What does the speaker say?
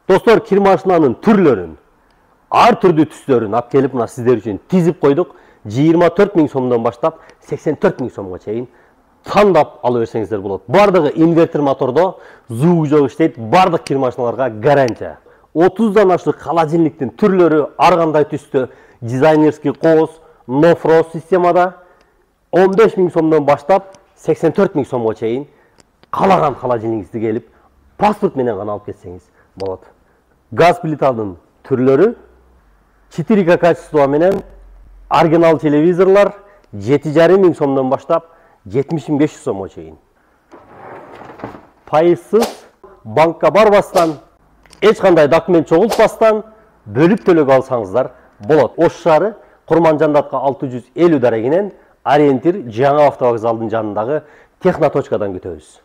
Достор, кир машинанын түрлөрүн, ар түрдүү түстөрүн алып келип мына сиздер үчүн тизип койдук. 24 000 сомдон баштап 84 000 сомго чейин тандап ала берсеңиздер болот. Бардыгы инвертор мотордо, звук жок иштейт, бардык кир машиналарга гарантия. 30дан ашык холодильниктин түрлөрү ар кандай түстө, дизайнерский кооз, no frost системада 15 000 сомдон баштап 84 000 сомго чейин каалаган холодильниктиңизди келип паспорт менен гана алып кетсеңиз болот. Газ плитанын түрлөрү 4К качество менен оригинал телевизорлар 7,5 000 сомдон баштап 70 500 сомго чейин. Пайызсыз, банкка барбастан, эч кандай документ чогултпастан бөлүп төлөп алсаңыздар болот. Ош шаары Курманжандатка 650 дарегинен ориентир жаңы автовокзалдын жанындагы техноточкадан күтөбүз.